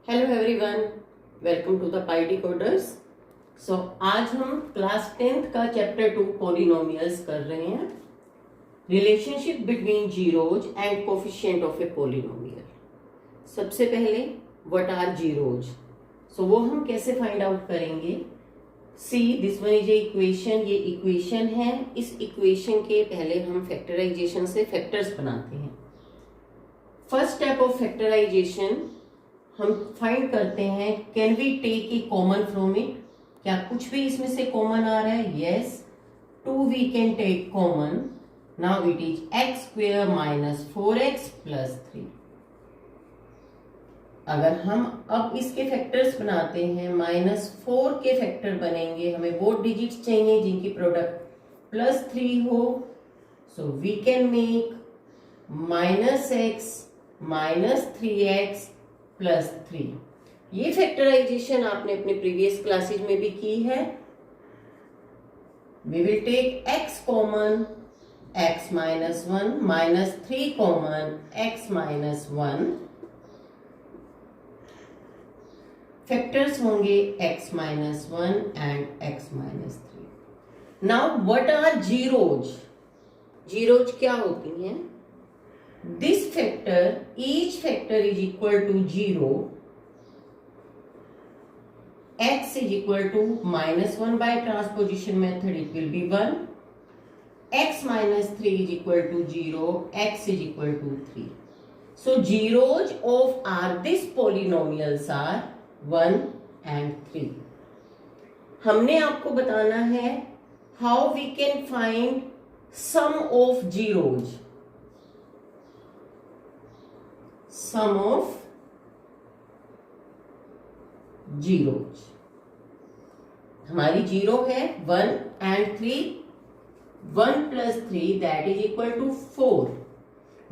Hello everyone, welcome to the pi decoders. So आज हम class 10th का chapter 2 polynomials कर रहे हैं। Relationship between zeros and coefficient of a polynomial. सबसे पहले व्हाट आर जीरोज, सो वो हम कैसे फाइंड आउट करेंगे। See this one is a equation, ये इक्वेशन है। इस इक्वेशन के पहले हम फैक्टराइजेशन से फैक्टर्स बनाते हैं। फर्स्ट स्टेप ऑफ फैक्टराइजेशन हम फाइंड करते हैं can we take a common from it, क्या कुछ भी इसमें से कॉमन आ रहा है। Yes, 2 we can take common. Now it is x square minus 4x plus 3। अगर हम अब इसके फैक्टर्स बनाते हैं, -4 के फैक्टर बनेंगे। हमें वो डिजिट्स चाहिए जिनकी प्रोडक्ट +3 हो। So we can make -x minus 3x plus 3। ये फैक्टराइजेशन आपने अपने प्रीवियस क्लासेज में भी की है। We will take x common, x minus 1 minus 3 common, x minus 1। Factors होंगे x minus 1 and x minus 3। Now what are zeros. Zeros क्या होती हैं? This factor, each factor is equal to 0. X is equal to -1 by transposition method, it will be 1. X minus 3 is equal to 0. X is equal to 3. So zeros of these polynomials are 1 and 3. हमने आपको बताना है how we can find sum of zeros. Sum of zeros हमारी zero है 1 and 3। 1 plus 3 that is equal to 4।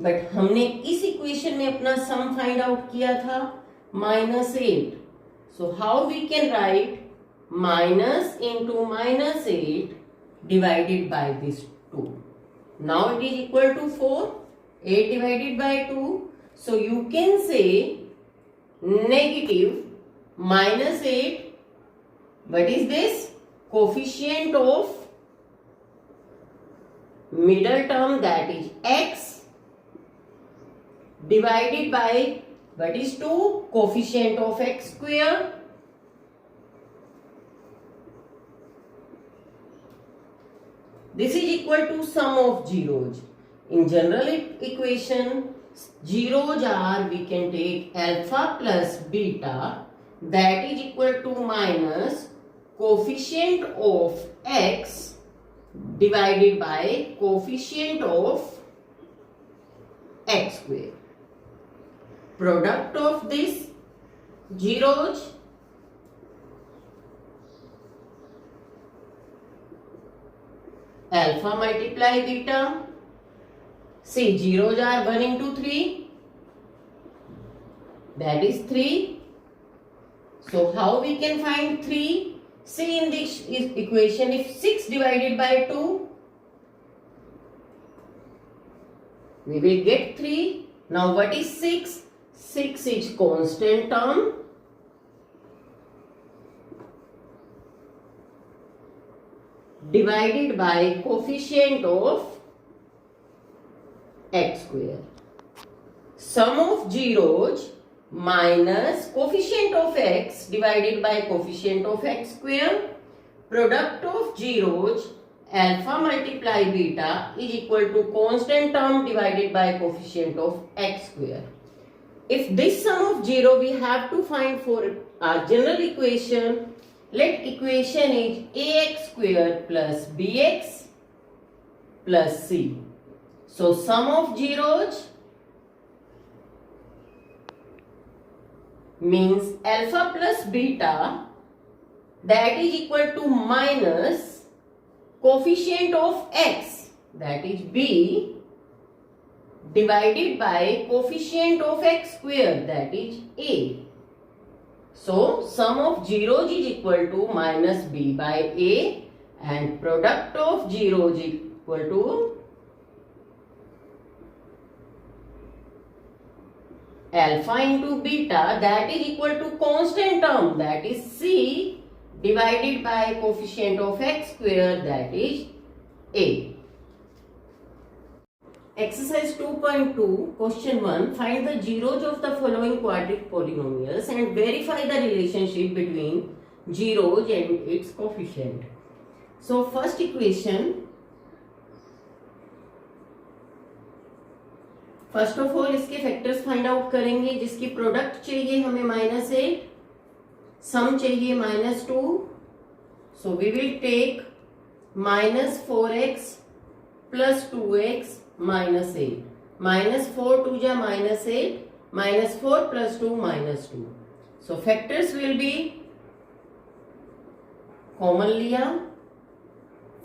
But हमने इस equation में अपना सम फाइंड आउट किया था -8। So how we can write minus into -8 divided by this 2। Now it is equal to 4। 8 divided by 2, so you can say negative -8. What is this? Coefficient of middle term, that is x, divided by what is 2? Coefficient of x square. This is equal to sum of zeros. In general equation, zeros are, we can take alpha plus beta, that is equal to minus coefficient of x divided by coefficient of x square. Product of this zeros, alpha multiply beta. See, zeros are 1 into 3, that is 3. So how we can find 3? See in this equation, if 6 divided by 2, we will get 3. Now what is 6? 6 is constant term. Divided by coefficient of x square. Sum of zeros minus coefficient of x divided by coefficient of x square. Product of zeros alpha multiply beta is equal to constant term divided by coefficient of x square. If this sum of 0 we have to find for our general equation, let equation is ax square plus bx plus c. So sum of zeros means alpha plus beta, that is equal to minus coefficient of x, that is b, divided by coefficient of x square, that is a. So sum of zeros is equal to minus b by a, and product of zeros is equal to alpha into beta, that is equal to constant term, that is c, divided by coefficient of x square, that is a. Exercise 2.2, question 1. Find the zeros of the following quadratic polynomials and verify the relationship between zeros and its coefficient. So first equation, first of all इसके factors find out करेंगे, जिसकी product चाहिए हमें -8, सम चाहिए -2. So we will take -4x + 2x -8. -4 2 जा -8, -4 + 2 -2. सो factors will be, common लिया,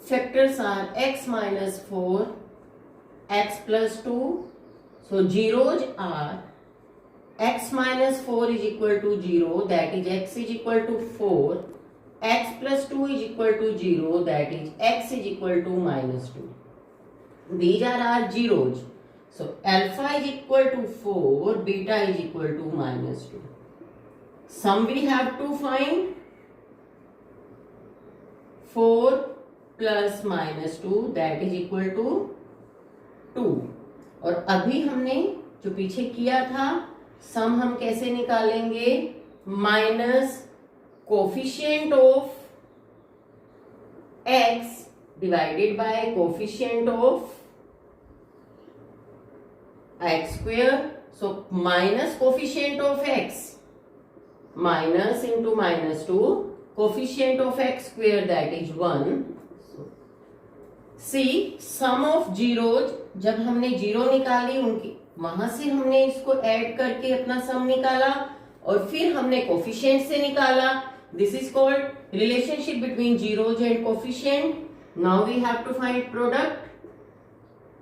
factors are x -4, x + 2. So zeros are x -4 is equal to 0, that is x is equal to 4, x + 2 is equal to 0, that is x is equal to -2. These are our zeros. So alpha is equal to 4, beta is equal to -2. Sum we have to find 4 + -2, that is equal to 2. और अभी हमने जो पीछे किया था, सम हम कैसे निकालेंगे, minus coefficient of x divided by coefficient of x square. So minus coefficient of x minus into -2, coefficient of x square, that is 1. See sum of zeros, जब हमने जीरो निकाली उनकी, वहां से हमने इसको ऐड करके अपना सम निकाला और फिर हमने कोफिशिएंट से निकाला. This is called relationship between zeros and coefficient. Now we have to find product.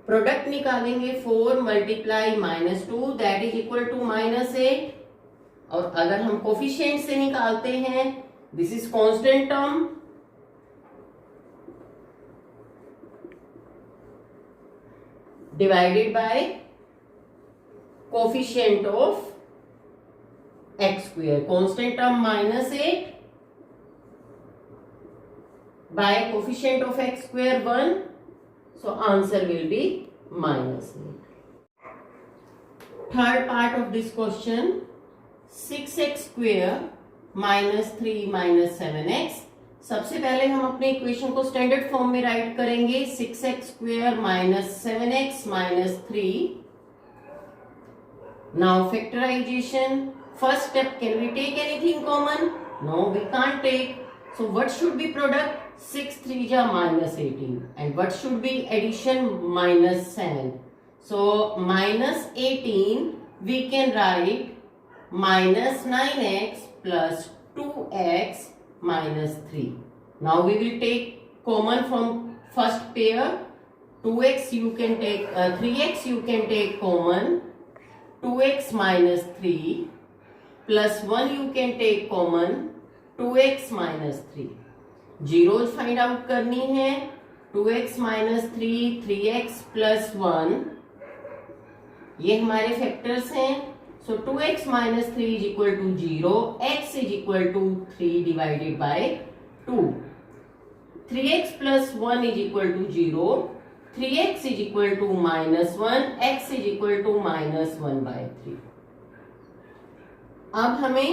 Product निकालेंगे 4 × -2, दैट इज इक्वल टू -8. और अगर हम कोफिशिएंट से निकालते हैं, this is constant term, divided by coefficient of x square. Constant term -8 by coefficient of x square 1. So answer will be -8. Third part of this question, 6x square -3 -7x. सबसे पहले हम अपने इक्वेशन को standard form में right करेंगे. 6x square -7x -3. Now factorization. First step, can we take anything common? No, we can't take. So what should be product? 6 3 जा -18, and what should be addition? -7. सो -18 we can write -9x + 2x -3. Now we will take common from first pair. 2x you can take, 3x you can take common. 2x -3 plus 1 you can take common. 2x -3. Zeros find out करनी है. 2x -3, 3x + 1, ये हमारे factors हैं. So 2x -3 is equal to 0, x is equal to 3 divided by 2. 3x + 1 is equal to 0, 3x is equal to -1, x is equal to -1/3. अब हमें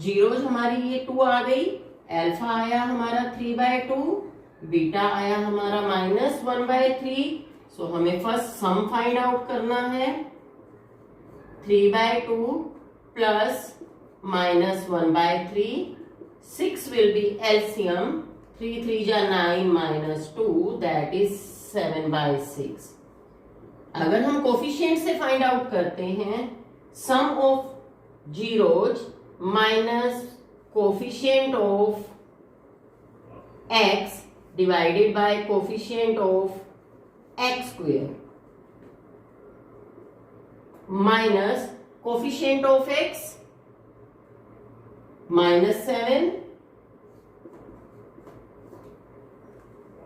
zeros हमारी ये 2 आ गई, अल्फा आया हमारा 3/2, बीटा आया हमारा -1/3. सो हमें फर्स्ट सम फाइंड आउट करना है. 3/2 plus -1/3. 6 will be LCM. 3 3 जा 9 -2, that is 7/6. अगर हम कोफिशिएंट से फाइंड आउट करते हैं, sum of zeros minus coefficient of x divided by coefficient of x square minus coefficient of x -7,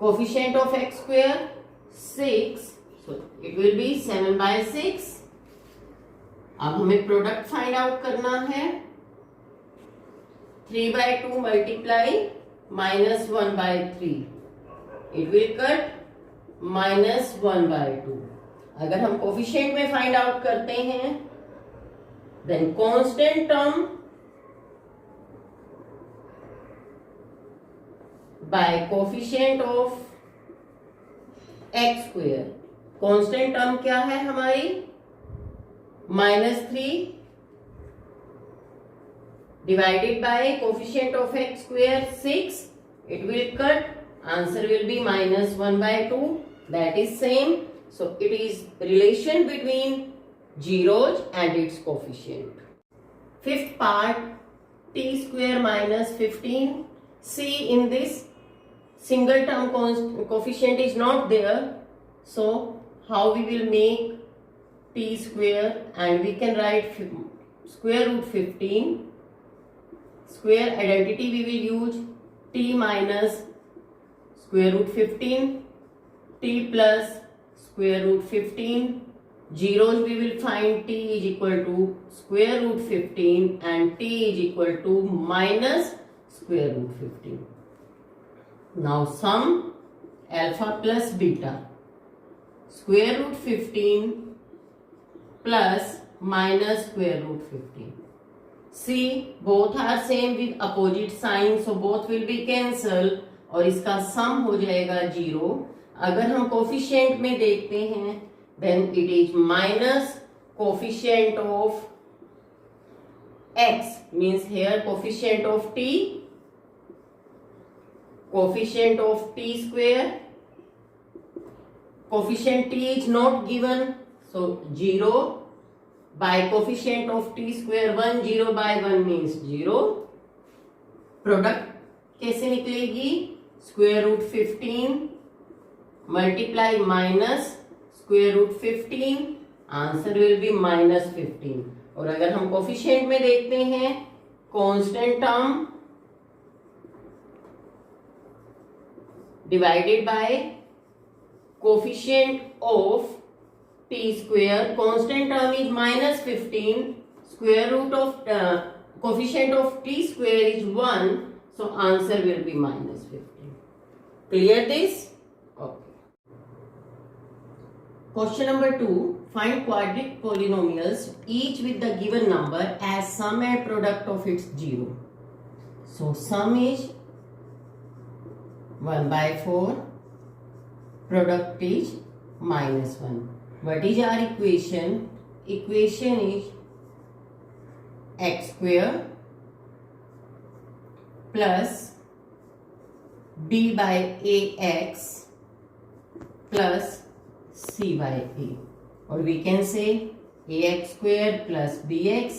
coefficient of x square 6, so it will be 7/6 अब हमें product find out करना है। 3/2 multiply -1/3, it will cut -1/2। अगर हम coefficient में find out करते हैं, then constant term by coefficient of x²। Constant term क्या है हमारी? -3 divided by coefficient of x² 6, it will cut, answer will be -1/2, that is same. So it is relation between zeros and its coefficient. Fifth part, t² -15. See, in this single term coefficient is not there, so how we will make t², and we can write square root 15. Square identity we will use t minus square root 15, t plus square root 15. Zeros we will find t is equal to square root 15 and t is equal to minus square root 15. Now sum alpha plus beta. Square root 15 plus minus square root 15. See, both are same with opposite sign, so both will be cancel और इसका sum हो जाएगा 0. अगर हम coefficient में देखते हैं, then it is minus coefficient of x, means here coefficient of t, coefficient of t². Coefficient t is not given, so 0 by coefficient of t², 1 0 by 1 means 0. Product कैसे निकलेगी? Square root 15 multiply minus square root 15, answer will be -15. और अगर हम coefficient में देखते हैं, constant term divided by coefficient of t², constant term is -15, square root of coefficient of t² is 1, so answer will be -15. Clear this? Okay. Question number 2, find quadratic polynomials each with the given number as sum and product of its 0. So sum is 1/4, product is -1. What is our equation? Equation is x² plus b by ax plus c by a, or we can say ax² plus bx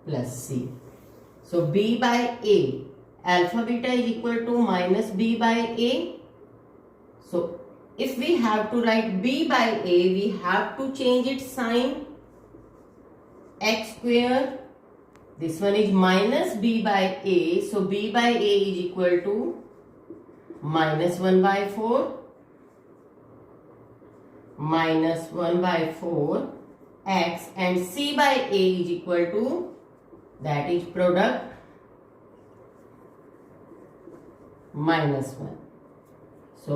plus c. So b by a, alpha beta is equal to minus b by a. So if we have to write b by a, we have to change its sign. x², this one is minus b by a, so b by a is equal to -1/4 -1/4 x, and c by a is equal to, that is product, -1. So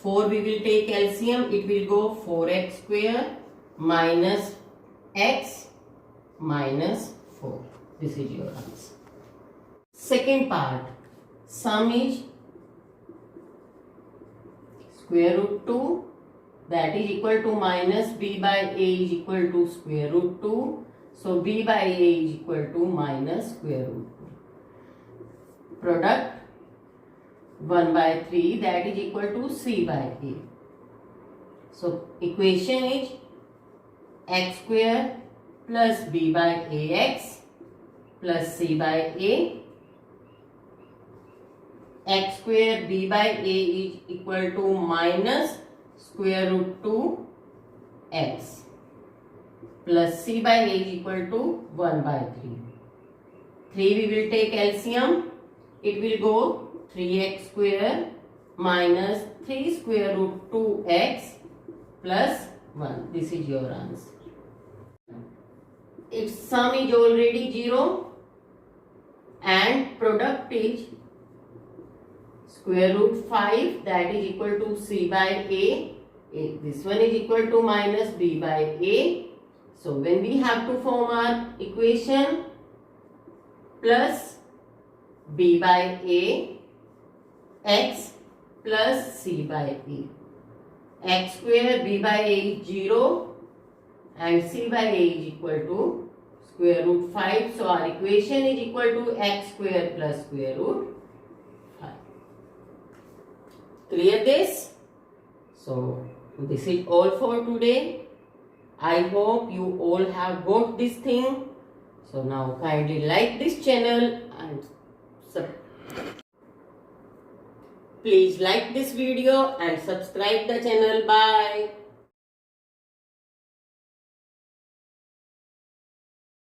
4 we will take LCM, it will go 4x² minus x minus 4. This is your answer. Second part, sum is square root 2, that is equal to minus b by a is equal to square root 2. So b by a is equal to minus square root 2. Product 1/3, that is equal to c by a. So equation is x² plus b by ax plus c by a. x² b by a is equal to minus square root 2 x plus c by a is equal to 1/3. 3 we will take LCM, it will go 3x² minus 3 square root 2x plus 1. This is your answer. its sum is already 0 and product is square root 5, that is equal to c by a. This one is equal to minus b by a. So when we have to form our equation, plus b by a x plus c by a. X square b by a is 0 and c by a is equal to square root 5. So our equation is equal to x square plus square root 5. Clear this? So this is all for today. I hope you all have got this thing. So now kindly like this channel and please like this video and subscribe the channel. Bye.